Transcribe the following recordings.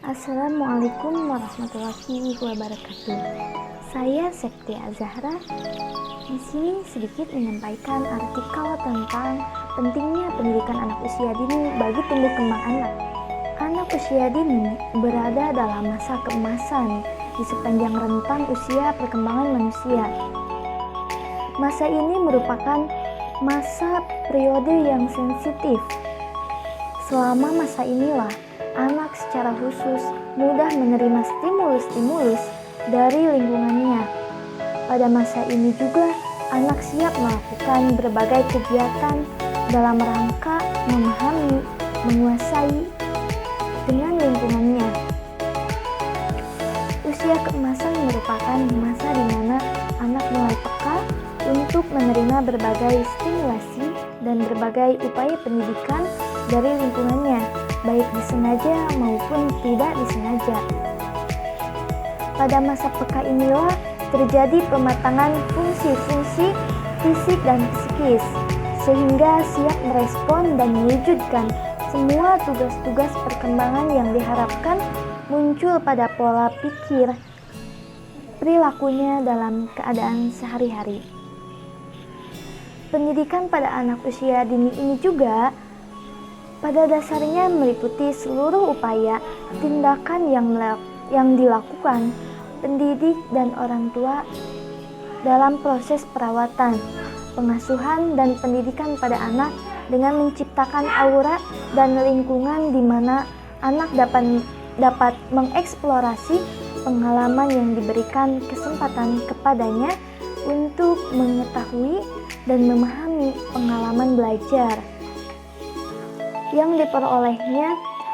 Assalamualaikum warahmatullahi wabarakatuh. Saya Septi Azahra. Di sini sedikit menyampaikan artikel tentang pentingnya pendidikan anak usia dini bagi tumbuh kembang anak. Anak usia dini berada dalam masa keemasan di sepanjang rentang usia perkembangan manusia. Masa ini merupakan masa periode yang sensitif. Selama masa inilah anak secara khusus mudah menerima stimulus-stimulus dari lingkungannya. Pada masa ini juga anak siap melakukan berbagai kegiatan dalam rangka memahami, menguasai dengan lingkungannya. Usia keemasan merupakan masa di mana anak mulai peka untuk menerima berbagai stimulasi dan berbagai upaya pendidikan dari lingkungannya, baik disengaja maupun tidak disengaja. Pada masa peka inilah terjadi pematangan fungsi-fungsi fisik dan psikis, sehingga siap merespon dan mewujudkan semua tugas-tugas perkembangan yang diharapkan muncul pada pola pikir perilakunya dalam keadaan sehari-hari. Pendidikan pada anak usia dini ini juga pada dasarnya meliputi seluruh upaya tindakan yang dilakukan pendidik dan orang tua dalam proses perawatan, pengasuhan, dan pendidikan pada anak dengan menciptakan aura dan lingkungan di mana anak dapat mengeksplorasi pengalaman yang diberikan kesempatan kepadanya untuk mengetahui dan memahami pengalaman belajar yang diperolehnya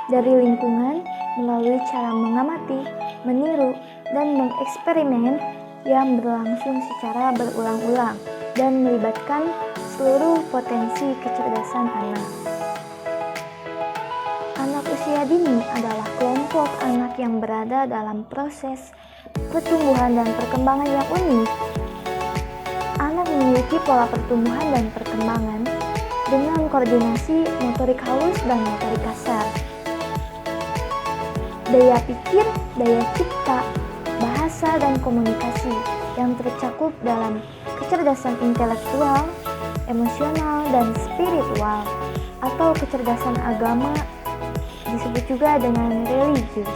dari lingkungan melalui cara mengamati, meniru, dan mengeksperimen yang berlangsung secara berulang-ulang dan melibatkan seluruh potensi kecerdasan anak. Anak usia dini adalah kelompok anak yang berada dalam proses pertumbuhan dan perkembangan yang unik. Anak memiliki pola pertumbuhan dan perkembangan dengan koordinasi motorik halus dan motorik kasar, daya pikir, daya cipta, bahasa, dan komunikasi yang tercakup dalam kecerdasan intelektual, emosional, dan spiritual, atau kecerdasan agama, disebut juga dengan religius.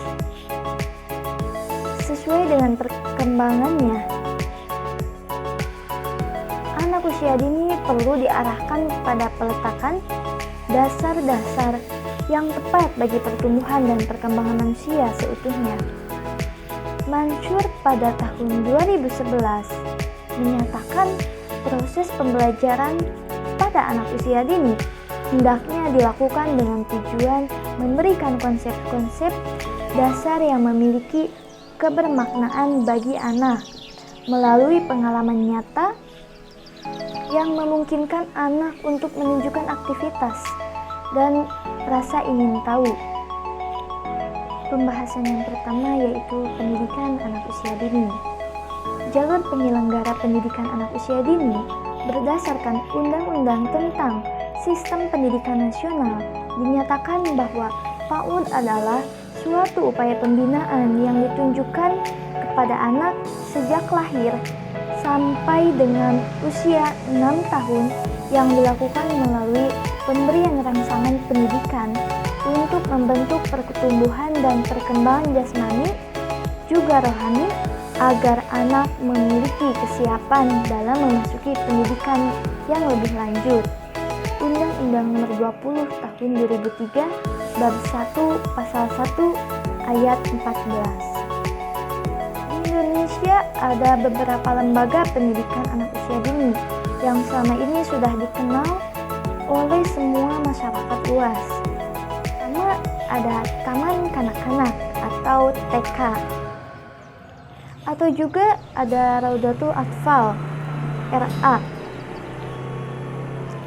Sesuai dengan perkembangannya, anak usia dini perlu diarahkan pada peletakan dasar-dasar yang tepat bagi pertumbuhan dan perkembangan manusia seutuhnya. Mansur pada tahun 2011 menyatakan proses pembelajaran pada anak usia dini hendaknya dilakukan dengan tujuan memberikan konsep-konsep dasar yang memiliki kebermaknaan bagi anak melalui pengalaman nyata yang memungkinkan anak untuk menunjukkan aktivitas dan rasa ingin tahu. Pembahasan yang pertama yaitu pendidikan anak usia dini. Jalur penyelenggara pendidikan anak usia dini berdasarkan Undang-Undang tentang Sistem Pendidikan Nasional dinyatakan bahwa PAUD adalah suatu upaya pembinaan yang ditunjukkan kepada anak sejak lahir sampai dengan usia 6 tahun yang dilakukan melalui pemberian rangsangan pendidikan untuk membentuk pertumbuhan dan perkembangan jasmani juga rohani agar anak memiliki kesiapan dalam memasuki pendidikan yang lebih lanjut. Undang-Undang Nomor 20 Tahun 2003 Bab 1 Pasal 1 Ayat 14. Di Indonesia ada beberapa lembaga pendidikan anak usia dini yang selama ini sudah dikenal oleh semua masyarakat luas. Pertama ada Taman Kanak-kanak atau TK, atau juga ada Raudatul Atfal RA.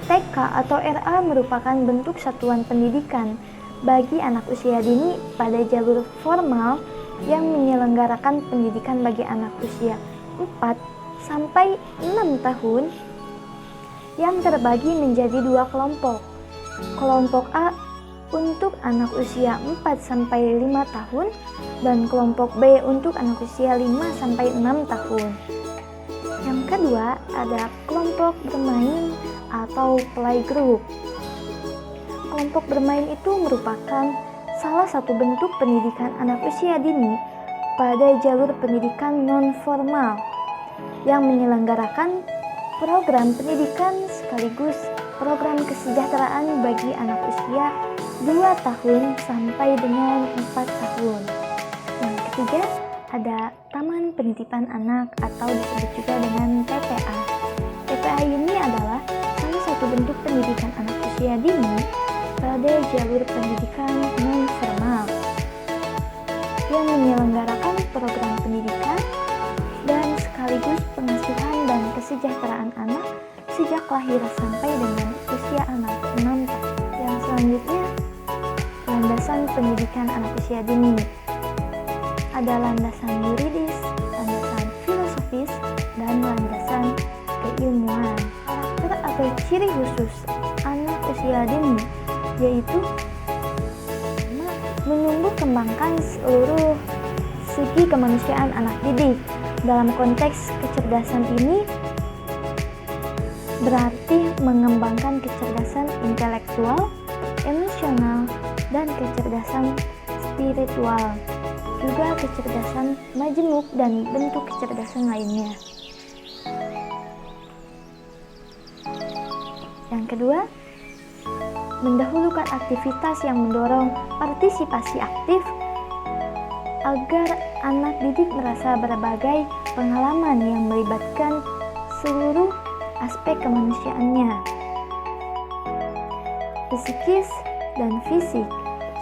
TK atau RA merupakan bentuk satuan pendidikan bagi anak usia dini pada jalur formal yang menyelenggarakan pendidikan bagi anak usia 4 sampai 6 tahun yang terbagi menjadi 2 kelompok. Kelompok A untuk anak usia 4-5 tahun dan kelompok B untuk anak usia 5-6 tahun. Yang kedua, ada kelompok bermain atau playgroup. Kelompok bermain itu merupakan salah satu bentuk pendidikan anak usia dini pada jalur pendidikan non-formal yang menyelenggarakan program pendidikan sekaligus program kesejahteraan bagi anak usia 2 tahun sampai dengan 4 tahun. Yang ketiga, ada Taman Penitipan Anak atau disebut juga dengan TPA. TPA ini adalah salah satu bentuk pendidikan anak usia dini pada jalur pendidikan non-formal yang menyelenggarakan program pendidikan dan sekaligus pengasuhan dan kesejahteraan anak sejak lahir sampai dengan usia anak 6 tahun. Yang selanjutnya, landasan pendidikan anak usia dini. Ada landasan yuridis, landasan filosofis, dan landasan keilmuan. Karakter atau ciri khusus anak usia dini yaitu menumbuh kembangkan seluruh segi kemanusiaan anak didik. Dalam konteks kecerdasan ini berarti mengembangkan kecerdasan intelektual, emosional, dan kecerdasan spiritual, juga kecerdasan majemuk dan bentuk kecerdasan lainnya. Yang kedua, mendahulukan aktivitas yang mendorong partisipasi aktif agar anak didik merasa berbagai pengalaman yang melibatkan seluruh aspek kemanusiaannya, psikis dan fisik,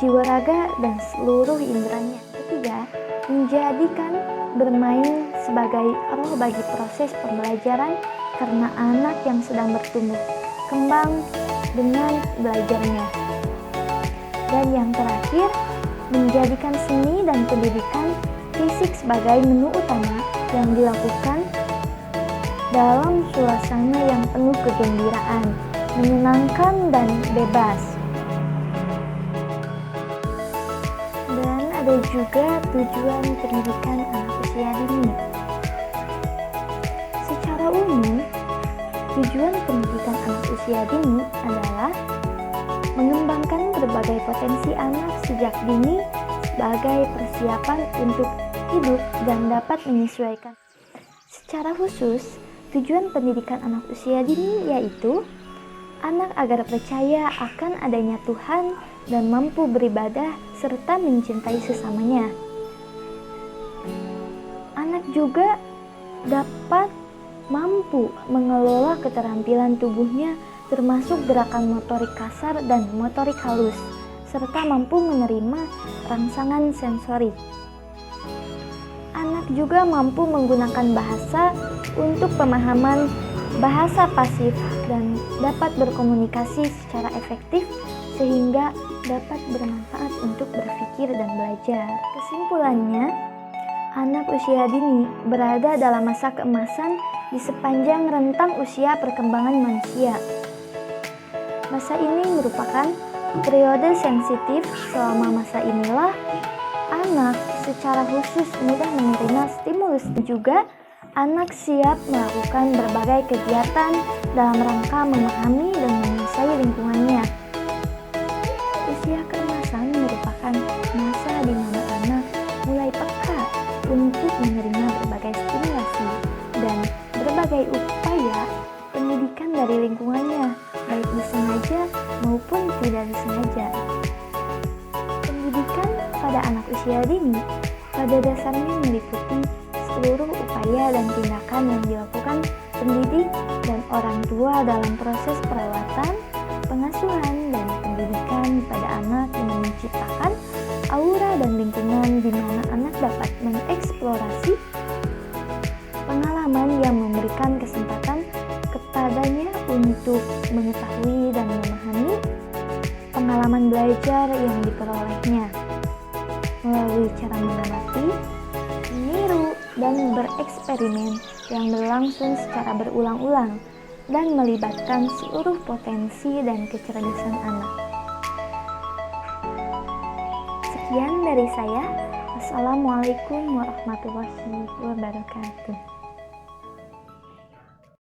jiwa raga, dan seluruh inderanya. Ketiga, menjadikan bermain sebagai roh bagi proses pembelajaran karena anak yang sedang bertumbuh kembang dengan belajarnya. Dan yang terakhir, menjadikan seni dan pendidikan fisik sebagai menu utama yang dilakukan dalam suasana yang penuh kegembiraan, menyenangkan, dan bebas. Dan ada juga tujuan pendidikan anak usia dini. Secara umum, tujuan pendidikan anak usia dini adalah mengembangkan berbagai potensi anak sejak dini sebagai persiapan untuk hidup dan dapat menyesuaikan. Secara khusus, tujuan pendidikan anak usia dini yaitu anak agar percaya akan adanya Tuhan dan mampu beribadah serta mencintai sesamanya. Anak juga dapat mampu mengelola keterampilan tubuhnya termasuk gerakan motorik kasar dan motorik halus, serta mampu menerima rangsangan sensorik. Anak juga mampu menggunakan bahasa untuk pemahaman bahasa pasif dan dapat berkomunikasi secara efektif sehingga dapat bermanfaat untuk berpikir dan belajar. Kesimpulannya, anak usia dini berada dalam masa keemasan di sepanjang rentang usia perkembangan manusia. Masa ini merupakan periode sensitif. Selama masa inilah anak secara khusus mudah menerima stimulus. Juga anak siap melakukan berbagai kegiatan dalam rangka memahami dan menguasai lingkungannya. Usia keemasan merupakan masa di mana anak mulai peka untuk menerima berbagai stimulasi dan berbagai upaya pendidikan dari lingkungannya, baik disengaja maupun tidak disengaja. Pendidikan pada anak usia dini pada dasarnya meliputi seluruh upaya dan tindakan yang dilakukan pendidik dan orang tua dalam proses perawatan, pengasuhan, dan pendidikan pada anak dengan menciptakan aura dan lingkungan di mana anak dapat mengeksplorasi pengalaman yang memberikan kesempatan kepadanya untuk mengetahui dan memahami pengalaman belajar yang diperolehnya melalui cara mengamati, meniru, dan bereksperimen yang berlangsung secara berulang-ulang dan melibatkan seluruh potensi dan kecerdasan anak. Sekian dari saya. Wassalamualaikum warahmatullahi wabarakatuh.